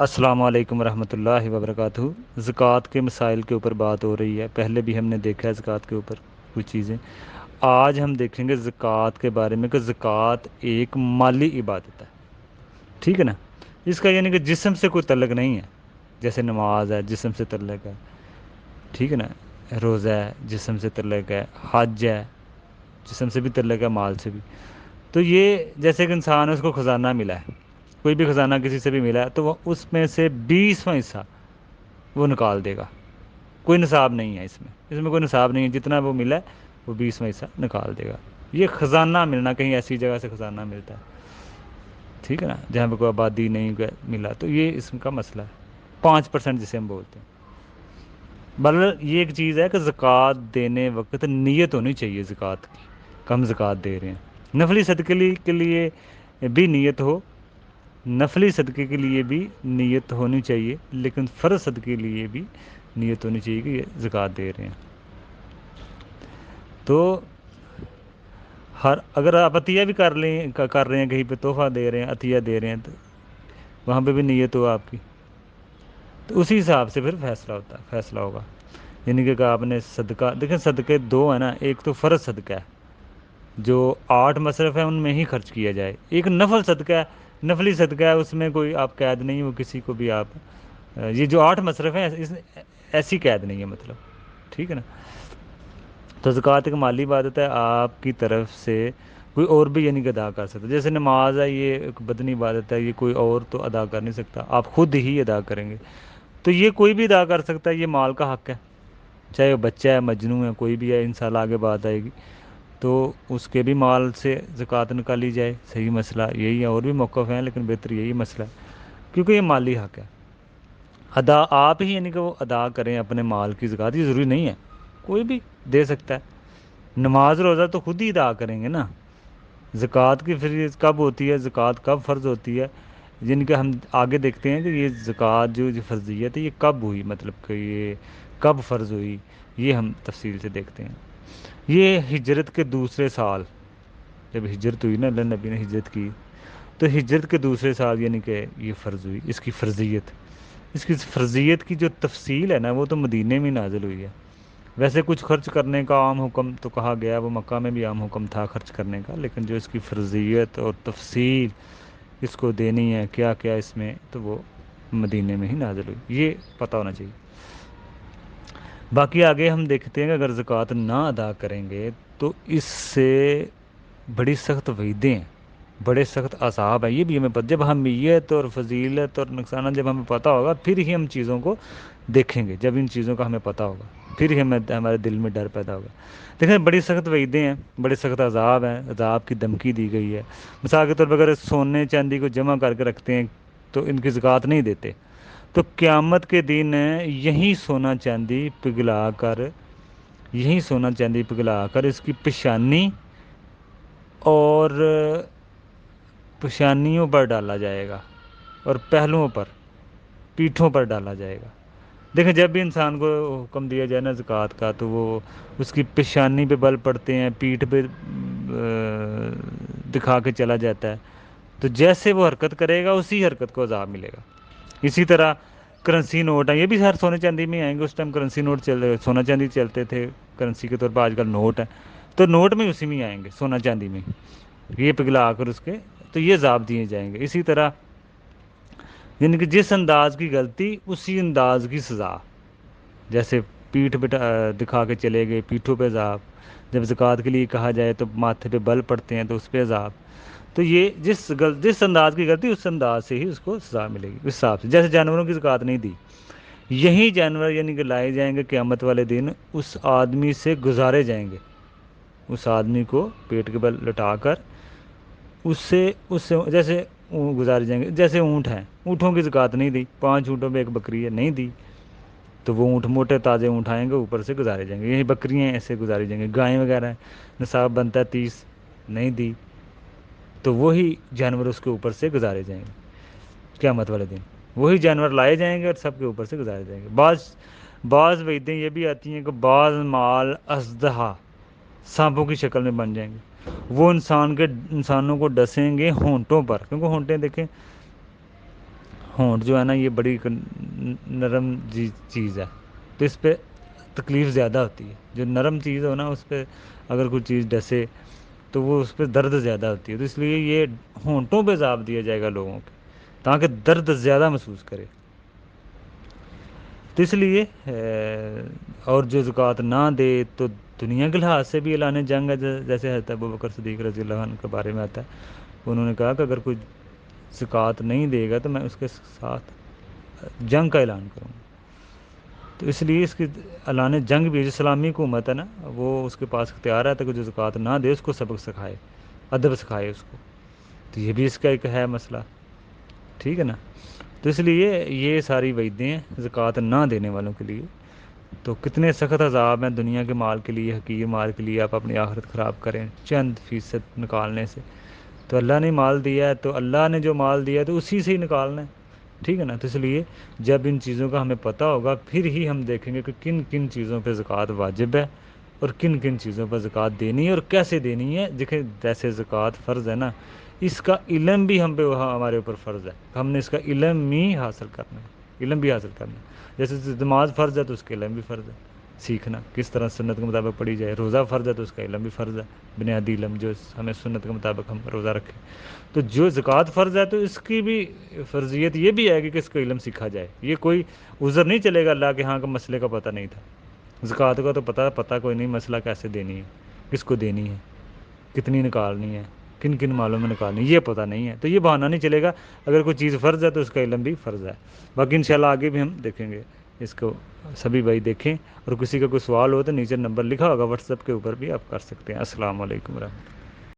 السلام علیکم ورحمۃ اللہ وبرکاتہ۔ زکوٰۃ کے مسائل کے اوپر بات ہو رہی ہے، پہلے بھی ہم نے دیکھا ہے زکوٰۃ کے اوپر کچھ چیزیں۔ آج ہم دیکھیں گے زکوٰۃ کے بارے میں کہ زکوٰۃ ایک مالی عبادت ہے، ٹھیک ہے نا۔ اس کا یعنی کہ جسم سے کوئی تعلق نہیں ہے، جیسے نماز ہے جسم سے تعلق ہے، ٹھیک ہے نا، روزہ ہے جسم سے تعلق ہے، حج ہے جسم سے بھی تعلق ہے، مال سے بھی۔ تو یہ جیسے کہ انسان ہے، اس کو خزانہ ملا ہے، کوئی بھی خزانہ کسی سے بھی ملا ہے تو وہ اس میں سے 20واں حصہ وہ نکال دے گا۔ کوئی نصاب نہیں ہے اس میں کوئی نصاب نہیں ہے، جتنا وہ ملا ہے وہ 20واں حصہ نکال دے گا۔ یہ خزانہ ملنا، کہیں ایسی جگہ سے خزانہ ملتا ہے، ٹھیک ہے نا، جہاں پہ کوئی آبادی نہیں ملا، تو یہ اس کا مسئلہ ہے۔ 5% جسے ہم بولتے ہیں۔ بلکہ یہ ایک چیز ہے کہ زکوٰۃ دینے وقت نیت ہونی چاہیے زکوٰۃ کی، کم زکوٰۃ دے رہے ہیں۔ نفلی صدقے کے لیے بھی نیت ہو، نفلی صدقے کے لیے بھی نیت ہونی چاہیے، لیکن فرض صدقے کے لیے بھی نیت ہونی چاہیے کہ یہ زکوٰۃ دے رہے ہیں۔ تو اگر آپ عطیہ بھی کر رہے ہیں، کہیں پہ تحفہ دے رہے ہیں، عطیہ دے رہے ہیں، تو وہاں پہ بھی نیت ہو آپ کی، تو اسی حساب سے پھر فیصلہ ہوگا۔ یعنی کہ آپ نے صدقہ، دیکھیں صدقے دو ہیں نا، ایک تو فرض صدقہ ہے جو 8 مصرف ہے ان میں ہی خرچ کیا جائے، ایک نفل صدقہ ہے، نفلی صدقہ ہے، اس میں کوئی آپ قید نہیں، وہ کسی کو بھی آپ یہ جو 8 مصرف ہیں ایسی قید نہیں ہے، مطلب، ٹھیک ہے نا۔ تو زکوٰۃ ایک مالی عبادت ہے، آپ کی طرف سے کوئی اور بھی یعنی کہ ادا کر سکتا ہے۔ جیسے نماز ہے، یہ ایک بدنی عبادت ہے، یہ کوئی اور تو ادا کر نہیں سکتا، آپ خود ہی ادا کریں گے۔ تو یہ کوئی بھی ادا کر سکتا ہے، یہ مال کا حق ہے، چاہے وہ بچہ ہے، مجنون ہے، کوئی بھی ہے، انشاءاللہ آگے بات آئے گی، تو اس کے بھی مال سے زکوٰۃ نکالی جائے، صحیح مسئلہ یہی ہے۔ اور بھی موقف ہیں لیکن بہتر یہی مسئلہ ہے، کیونکہ یہ مالی حق ہے۔ آپ ہی یعنی کہ وہ ادا کریں اپنے مال کی زکوٰۃ، یہ ضروری نہیں ہے، کوئی بھی دے سکتا ہے۔ نماز روزہ تو خود ہی ادا کریں گے نا۔ زکوٰۃ کی پھر کب ہوتی ہے، زکوٰۃ کب فرض ہوتی ہے، جن کے ہم آگے دیکھتے ہیں کہ یہ زکوٰۃ جو فرضیت ہے یہ کب ہوئی، مطلب کہ یہ کب فرض ہوئی، یہ ہم تفصیل سے دیکھتے ہیں۔ یہ ہجرت کے دوسرے سال جب ہجرت ہوئی نا، اللہ نبی نے ہجرت کی، تو ہجرت کے دوسرے سال یعنی کہ یہ فرض ہوئی۔ اس کی فرضیت کی جو تفصیل ہے نا، وہ تو مدینے میں نازل ہوئی ہے۔ ویسے کچھ خرچ کرنے کا عام حکم تو کہا گیا، وہ مکہ میں بھی عام حکم تھا خرچ کرنے کا، لیکن جو اس کی فرضیت اور تفصیل اس کو دینی ہے کیا کیا اس میں، تو وہ مدینے میں ہی نازل ہوئی، یہ پتہ ہونا چاہیے۔ باقی آگے ہم دیکھتے ہیں کہ اگر زکوٰۃ نہ ادا کریں گے تو اس سے بڑی سخت وعیدیں ہیں، بڑے سخت عذاب ہیں، یہ بھی ہمیں پتہ۔ جب اہمیت اور فضیلت اور نقصانات جب ہمیں پتہ ہوگا، پھر ہی ہم چیزوں کو دیکھیں گے، جب ان چیزوں کا ہمیں پتہ ہوگا پھر ہی ہمارے دل میں ڈر پیدا ہوگا۔ دیکھیں بڑی سخت وعیدیں ہیں، بڑے سخت عذاب ہیں، عذاب کی دھمکی دی گئی ہے۔ مثال کے طور پر اگر سونے چاندی کو جمع کر کے رکھتے ہیں تو ان کی زکوٰۃ نہیں دیتے، تو قیامت کے دن یہی سونا چاندی پگھلا کر اس کی پیشانی اور پیشانیوں پر ڈالا جائے گا اور پہلوؤں پر، پیٹھوں پر ڈالا جائے گا۔ دیکھیں جب بھی انسان کو حکم دیا جائے نا زکوٰۃ کا، تو وہ اس کی پیشانی پہ بل پڑتے ہیں، پیٹھ پہ دکھا کے چلا جاتا ہے، تو جیسے وہ حرکت کرے گا اسی حرکت کو عذاب ملے گا۔ اسی طرح کرنسی نوٹ ہیں، یہ بھی ہر سونے چاندی میں آئیں گے، اس ٹائم کرنسی نوٹ سونا چاندی چلتے تھے کرنسی کے طور پر، آج کل نوٹ ہے، تو نوٹ میں اسی میں آئیں گے، سونا چاندی میں یہ پگھلا کر اس کے، تو یہ عذاب دیے جائیں گے۔ اسی طرح یعنی کہ جس انداز کی غلطی اسی انداز کی سزا، جیسے پیٹھ پہ دکھا کے چلے گئے، پیٹھوں پہ عذاب، جب زکوٰۃ کے لیے کہا جائے تو ماتھے پہ بل پڑتے ہیں تو اس پہ عذاب۔ تو یہ جس انداز کی غلطی اس انداز سے ہی اس کو سزا ملے گی، اس حساب سے۔ جیسے جانوروں کی زکوٰۃ نہیں دی، یہی جانور یعنی کہ لائے جائیں گے قیامت والے دن، اس آدمی سے گزارے جائیں گے، اس آدمی کو پیٹ کے بل لٹا کر اس سے جیسے گزارے جائیں گے۔ جیسے اونٹ ہیں، اونٹوں کی زکوٰۃ نہیں دی، 5 اونٹوں میں ایک بکری ہے، نہیں دی، تو وہ اونٹ موٹے تازے اونٹ آئیں گے، اوپر سے گزارے جائیں گے۔ یہی بکریاں ایسے گزاری جائیں گے، گائیں وغیرہ ہیں، نصاب بنتا ہے 30، نہیں دی، تو وہی جانور اس کے اوپر سے گزارے جائیں گے قیامت والے دن، وہی جانور لائے جائیں گے اور سب کے اوپر سے گزارے جائیں گے۔ بعض وعیدیں یہ بھی آتی ہیں کہ بعض مال اژدہا، سانپوں کی شکل میں بن جائیں گے، وہ انسانوں کو ڈسیں گے ہونٹوں پر، کیونکہ ہونٹیں دیکھیں ہونٹ جو ہے نا یہ بڑی نرم چیز ہے، تو اس پہ تکلیف زیادہ ہوتی ہے. جو نرم چیز ہو نا اس پہ اگر کوئی چیز ڈسے تو وہ اس پہ درد زیادہ ہوتی ہے. تو اس لیے یہ ہونٹوں پہ عذاب دیا جائے گا لوگوں کے، تاکہ درد زیادہ محسوس کرے. تو اس لیے اور جو زکوٰۃ نہ دے تو دنیا کے لحاظ سے بھی اعلان جنگ ہے، جیسے حضرت ابوبکر صدیق رضی اللہ عنہ کے بارے میں آتا ہے. انہوں نے کہا کہ اگر کوئی زکوٰۃ نہیں دے گا تو میں اس کے ساتھ جنگ کا اعلان کروں گا. تو اس لیے اس کی اعلان جنگ بھی جو اسلامی حکومت ہے نا وہ اس کے پاس اختیار ہے کہ جو زکوٰۃ نہ دے اس کو سبق سکھائے، ادب سکھائے اس کو. تو یہ بھی اس کا ایک ہے مسئلہ، ٹھیک ہے نا. تو اس لیے یہ ساری وعیدیں ہیں زکوٰۃ نہ دینے والوں کے لیے. تو کتنے سخت عذاب ہیں دنیا کے مال کے لیے، حقیر مال کے لیے. آپ اپنی آخرت خراب کریں چند فیصد نکالنے سے. تو اللہ نے مال دیا ہے تو اللہ نے جو مال دیا ہے تو اسی سے ہی نکالنا ہے، ٹھیک ہے نا. تو اس لیے جب ان چیزوں کا ہمیں پتہ ہوگا پھر ہی ہم دیکھیں گے کہ کن کن چیزوں پہ زکوٰۃ واجب ہے اور کن کن چیزوں پر زکوٰۃ دینی ہے اور کیسے دینی ہے. دیکھیں جیسے زکوٰۃ فرض ہے نا، اس کا علم بھی ہم پہ ہمارے اوپر فرض ہے. ہم نے اس کا علم ہی حاصل کرنا ہے، علم بھی حاصل کرنا ہے. جیسے نماز فرض ہے تو اس کا علم بھی فرض ہے، سیکھنا کس طرح سنت کے مطابق پڑھی جائے. روزہ فرض ہے تو اس کا علم بھی فرض ہے، بنیادی علم جو ہمیں سنت کے مطابق ہم روزہ رکھیں. تو جو زکوٰۃ فرض ہے تو اس کی بھی فرضیت یہ بھی ہے کہ اس کا علم سیکھا جائے. یہ کوئی عذر نہیں چلے گا اللہ کے ہاں کا مسئلے کا پتہ نہیں تھا. زکوٰۃ کا تو پتہ کوئی نہیں، مسئلہ کیسے دینی ہے، کس کو دینی ہے، کتنی نکالنی ہے، کن کن مالوں میں نکالنی ہے، یہ پتہ نہیں ہے. تو یہ بہانہ نہیں چلے گا. اگر کوئی چیز فرض ہے تو اس کا علم بھی فرض ہے. باقی انشاءاللہ آگے بھی ہم دیکھیں گے اس کو، سبھی بھائی دیکھیں. اور کسی کا کوئی سوال ہو تو نیچے نمبر لکھا ہوگا واٹس ایپ کے اوپر بھی آپ کر سکتے ہیں. السلام علیکم ورحمۃ اللہ.